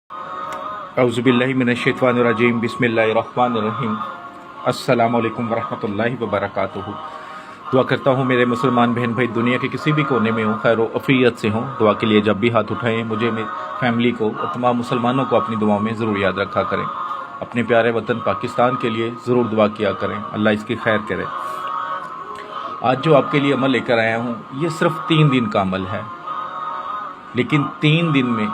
औज़ुबिल्लाहि मिनश्शैतानिर्रजीम बिस्मिल्लाहिर्रहमानिर्रहीम। अस्सलामु अलैकुम वरहमतुल्लाहि वबरकातुहू। दुआ करता हूँ मेरे मुसलमान बहन भाई दुनिया के किसी भी कोने में हों, खैर अफ़ियत से हों। दुआ के लिए जब भी हाथ उठाएं मुझे, मेरी फैमिली को और तमाम मुसलमानों को अपनी दुआओं में ज़रूर याद रखा करें। अपने प्यारे वतन पाकिस्तान के लिए ज़रूर दुआ किया करें, अल्लाह इसकी खैर करे। आज जो आपके लिए अमल लेकर आया हूँ ये सिर्फ 3 दिन का अमल है, लेकिन 3 दिन में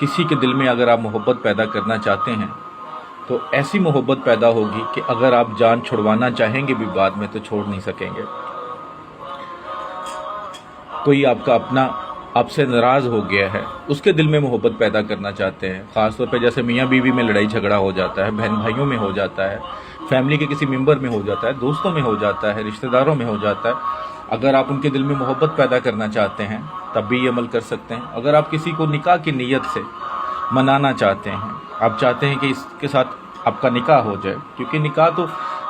किसी के दिल में अगर आप मोहब्बत पैदा करना चाहते हैं तो ऐसी मोहब्बत पैदा होगी कि अगर आप जान छुड़वाना चाहेंगे भी बाद में तो छोड़ नहीं सकेंगे। कोई आपका अपना आपसे नाराज़ हो गया है, उसके दिल में मोहब्बत पैदा करना चाहते हैं, ख़ास तौर पे जैसे मियाँ बीवी में लड़ाई झगड़ा हो जाता है, बहन भाइयों में हो जाता है, फैमिली के किसी मेंबर में हो जाता है, दोस्तों में हो जाता है, रिश्तेदारों में हो जाता है। अगर आप उनके दिल में मोहब्बत पैदा करना चाहते हैं तब भी ये अमल कर सकते हैं। अगर आप किसी को निकाह की नीयत से मनाना चाहते हैं, आप चाहते हैं कि इसके साथ आपका निकाह हो जाए, क्योंकि निकाह तो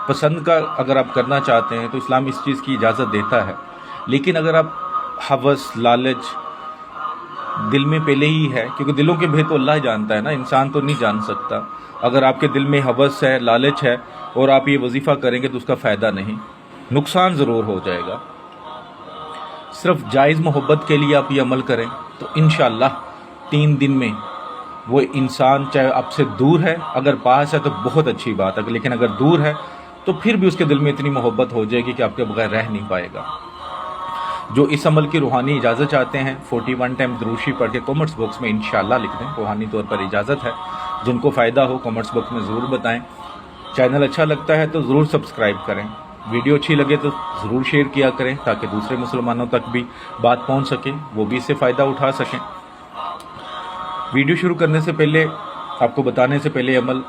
पसंद का अगर आप करना चाहते हैं तो इस्लाम इस चीज़ की इजाज़त देता है। लेकिन अगर आप हवस लालच दिल में पहले ही है, क्योंकि दिलों के भेद तो अल्लाह जानता है ना, इंसान तो नहीं जान सकता। अगर आपके दिल में हवस है, लालच है और आप ये वजीफ़ा करेंगे तो उसका फ़ायदा नहीं, नुकसान ज़रूर हो जाएगा। सिर्फ जायज़ मोहब्बत के लिए आप ये अमल करें तो इंशाअल्लाह 3 दिन में वो इंसान, चाहे आपसे दूर है, अगर पास है तो बहुत अच्छी बात है, लेकिन अगर दूर है तो फिर भी उसके दिल में इतनी मोहब्बत हो जाएगी कि आपके बगैर रह नहीं पाएगा। जो इस अमल की रूहानी इजाज़त चाहते हैं 41 टाइम दुरूशी पढ़ के कमेंट्स बॉक्स में इंशाअल्लाह लिख दें, रूहानी तौर पर इजाज़त है। जिनको फ़ायदा हो कमेंट्स बॉक्स में ज़रूर बताएं। चैनल अच्छा लगता है तो ज़रूर सब्सक्राइब करें, वीडियो अच्छी लगे तो ज़रूर शेयर किया करें ताकि दूसरे मुसलमानों तक भी बात पहुंच सके, वो भी इससे फ़ायदा उठा सकें। वीडियो शुरू करने से पहले, आपको बताने से पहले अमल,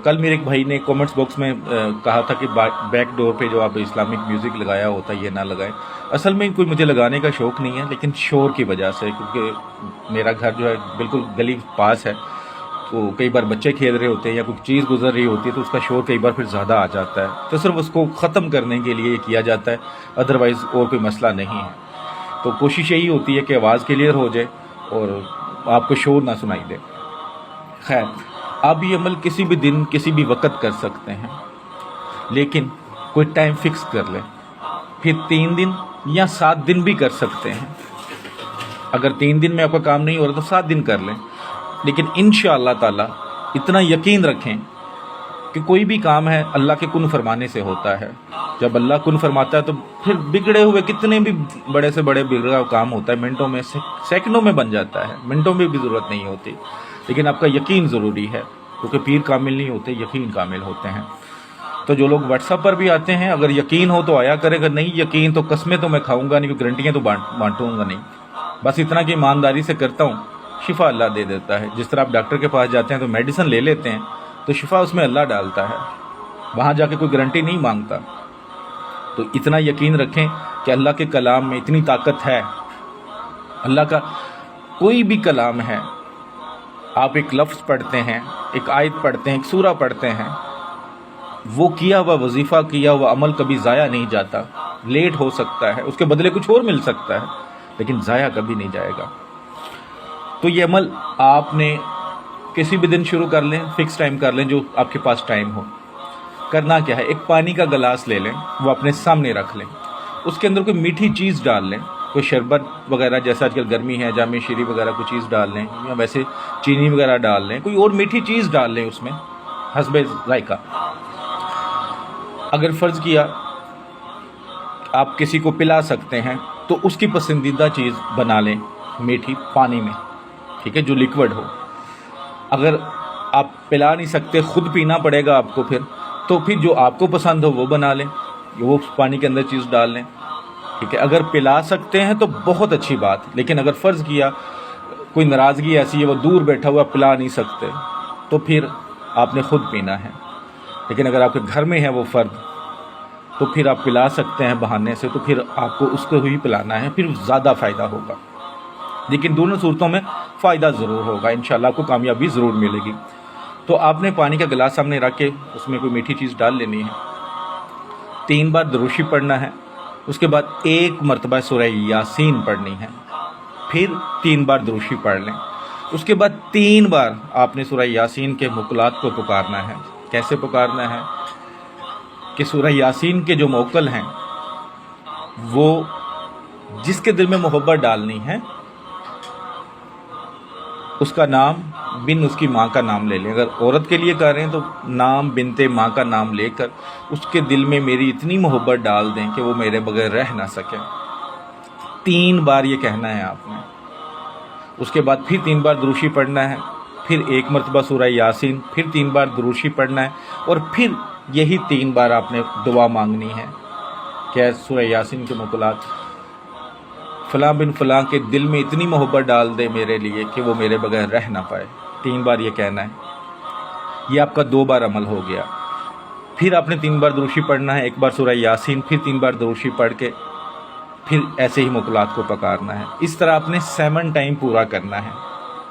कल मेरे एक भाई ने कमेंट्स बॉक्स में कहा था कि बैक डोर पे जो आप इस्लामिक म्यूज़िक लगाया होता है ये ना लगाएं। असल में कोई मुझे लगाने का शौक़ नहीं है, लेकिन शोर की वजह से, क्योंकि मेरा घर जो है बिल्कुल गली पास है, तो कई बार बच्चे खेल रहे होते हैं या कोई चीज़ गुजर रही होती है तो उसका शोर कई बार फिर ज़्यादा आ जाता है, तो सिर्फ उसको ख़त्म करने के लिए किया जाता है, अदरवाइज़ और कोई मसला नहीं है। तो कोशिश यही होती है कि आवाज़ क्लियर हो जाए और आपको शोर ना सुनाई दे। खैर, आप ये अमल किसी भी दिन किसी भी वक्त कर सकते हैं, लेकिन कोई टाइम फिक्स कर लें। फिर 3 दिन या 7 दिन भी कर सकते हैं। अगर 3 दिन में आपका काम नहीं हो रहा तो 7 दिन कर लें, लेकिन इंशाअल्लाह ताला इतना यकीन रखें कि कोई भी काम है अल्लाह के कुन फरमाने से होता है। जब अल्लाह कुन फरमाता है तो फिर बिगड़े हुए कितने भी बड़े से बड़े बिगड़ा हुआ काम होता है मिनटों में, सेकंडों में बन जाता है, मिनटों में भी ज़रूरत नहीं होती। लेकिन आपका यकीन ज़रूरी है, क्योंकि पीर कामिल नहीं होते, यकीन कामिल होते हैं। तो जो लोग व्हाट्सएप पर भी आते हैं, अगर यकीन हो तो आया करें, अगर नहीं यकीन तो कस्में तो मैं खाऊंगा नहीं, क्योंकि गारंटियाँ तो बांटूंगा नहीं। बस इतना कि ईमानदारी से करता हूँ, शिफा अल्लाह दे देता है। जिस तरह आप डॉक्टर के पास जाते हैं तो मेडिसिन ले लेते हैं, तो शिफा उसमें अल्लाह डालता है, वहाँ जाके कोई गारंटी नहीं मांगता। तो इतना यकीन रखें कि अल्लाह के कलाम में इतनी ताकत है। अल्लाह का कोई भी कलाम है, आप एक लफ्ज़ पढ़ते हैं, एक आयत पढ़ते हैं, एक सूरा पढ़ते हैं, वो किया हुआ वजीफ़ा, किया हुआ अमल कभी ज़ाया नहीं जाता। लेट हो सकता है, उसके बदले कुछ और मिल सकता है, लेकिन ज़ाया कभी नहीं जाएगा। तो ये अमल आपने किसी भी दिन शुरू कर लें, फ़िक्स टाइम कर लें, जो आपके पास टाइम हो। करना क्या है, एक पानी का गिलास ले लें, वो अपने सामने रख लें, उसके अंदर कोई मीठी चीज़ डाल लें, कोई शरबत वगैरह, जैसे आजकल गर्मी है, जामे शीरी वगैरह कोई चीज़ डाल लें, या वैसे चीनी वगैरह डाल लें, कोई और मीठी चीज़ डाल लें उसमें हस्बे ज़ायका। अगर फ़र्ज़ किया आप किसी को पिला सकते हैं तो उसकी पसंदीदा चीज़ बना लें मीठी पानी में, ठीक है, जो लिक्विड हो। अगर आप पिला नहीं सकते, खुद पीना पड़ेगा आपको, फिर जो आपको पसंद हो वो बना लें, वो पानी के अंदर चीज़ डाल लें, ठीक है। अगर पिला सकते हैं तो बहुत अच्छी बात, लेकिन अगर फ़र्ज़ किया कोई नाराज़गी ऐसी है, वो दूर बैठा हुआ पिला नहीं सकते, तो फिर आपने ख़ुद पीना है। लेकिन अगर आपके घर में है वो फ़र्द, तो फिर आप पिला सकते हैं बहाने से, तो फिर आपको उसको ही पिलाना है, फिर ज़्यादा फ़ायदा होगा। लेकिन दोनों सूरतों में फ़ायदा ज़रूर होगा, इंशाअल्लाह आपको कामयाबी ज़रूर मिलेगी। तो आपने पानी का गिलास सामने रख के उसमें कोई मीठी चीज़ डाल लेनी है, 3 बार दुरूशी पढ़ना है, उसके बाद 1 मरतबा सूरह यासीन पढ़नी है, फिर 3 बार दुरूशी पढ़ लें। اس کے بعد 3 بار آپ نے سورہ یاسین کے مقلات کو پکارنا ہے۔ کیسے پکارنا ہے کہ سورہ یاسین کے جو موکل ہیں وہ جس کے دل میں محبت ڈالنی ہے اس کا نام بن اس کی ماں کا نام لے لیں۔ اگر عورت کے لیے کر رہے ہیں تو نام بنتے ماں کا نام لے کر اس کے دل میں میری اتنی محبت ڈال دیں کہ وہ میرے بغیر رہ نہ سکے۔ 3 بار یہ کہنا ہے آپ نے۔ اس کے بعد پھر 3 بار دروشی پڑھنا ہے، پھر 1 مرتبہ سورہ یاسین، پھر 3 بار دروشی پڑھنا ہے، اور پھر یہی 3 بار آپ نے دعا مانگنی ہے کہ سورہ یاسین کے مقلات فلاں بن فلاں کے دل میں اتنی محبت ڈال دے میرے لیے کہ وہ میرے بغیر رہ نہ پائے۔ 3 بار یہ کہنا ہے۔ یہ آپ کا 2 بار عمل ہو گیا۔ پھر آپ نے 3 بار دروشی پڑھنا ہے، 1 بار سورہ یاسین، پھر 3 بار دروشی پڑھ کے پھر ایسے ہی مقلات کو پکارنا ہے۔ اس طرح آپ نے 7 ٹائم پورا کرنا ہے،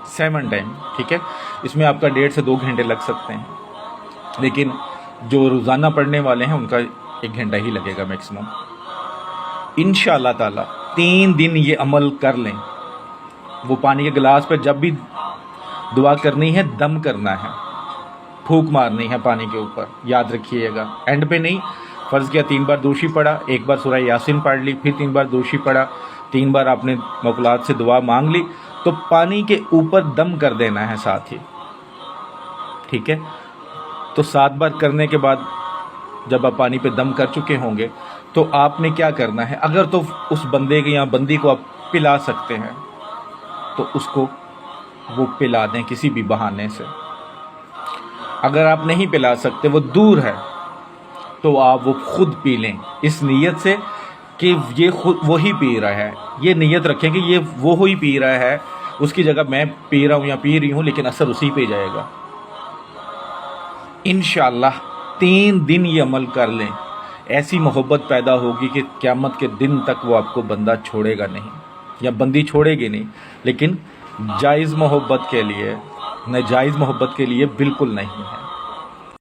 7 ٹائم، ٹھیک ہے۔ اس میں آپ کا 1.5 سے 2 گھنٹے لگ سکتے ہیں، لیکن جو روزانہ پڑھنے والے ہیں ان کا 1 گھنٹہ ہی لگے گا میکسیمم۔ انشاءاللہ تعالی 3 دن یہ عمل کر لیں۔ وہ پانی کے گلاس پہ جب بھی دعا کرنی ہے دم کرنا ہے، پھونک مارنی ہے پانی کے اوپر، یاد رکھیے گا۔ اینڈ پہ نہیں، فرض کیا 3 بار دوشی پڑھا، 1 بار سورہ یاسین پڑھ لی، پھر 3 بار دوشی پڑھا، 3 بار آپ نے مقلات سے دعا مانگ لی، تو پانی کے اوپر دم کر دینا ہے ساتھ ہی، ٹھیک ہے۔ تو 7 بار کرنے کے بعد جب آپ پانی پہ دم کر چکے ہوں گے تو آپ نے کیا کرنا ہے، اگر تو اس بندے کے یا بندی کو آپ پلا سکتے ہیں تو اس کو وہ پلا دیں کسی بھی بہانے سے۔ اگر آپ نہیں پلا سکتے، وہ دور ہے، تو آپ وہ خود پی لیں، اس نیت سے کہ یہ خود وہی پی رہا ہے۔ یہ نیت رکھیں کہ یہ وہی پی رہا ہے، اس کی جگہ میں پی رہا ہوں یا پی رہی ہوں، لیکن اثر اسی پہ جائے گا۔ انشاءاللہ 3 دن یہ عمل کر لیں، ایسی محبت پیدا ہوگی کہ قیامت کے دن تک وہ آپ کو بندہ چھوڑے گا نہیں، یا بندی چھوڑے گی نہیں، لیکن جائز محبت کے لیے، ناجائز محبت کے لیے بالکل نہیں ہے۔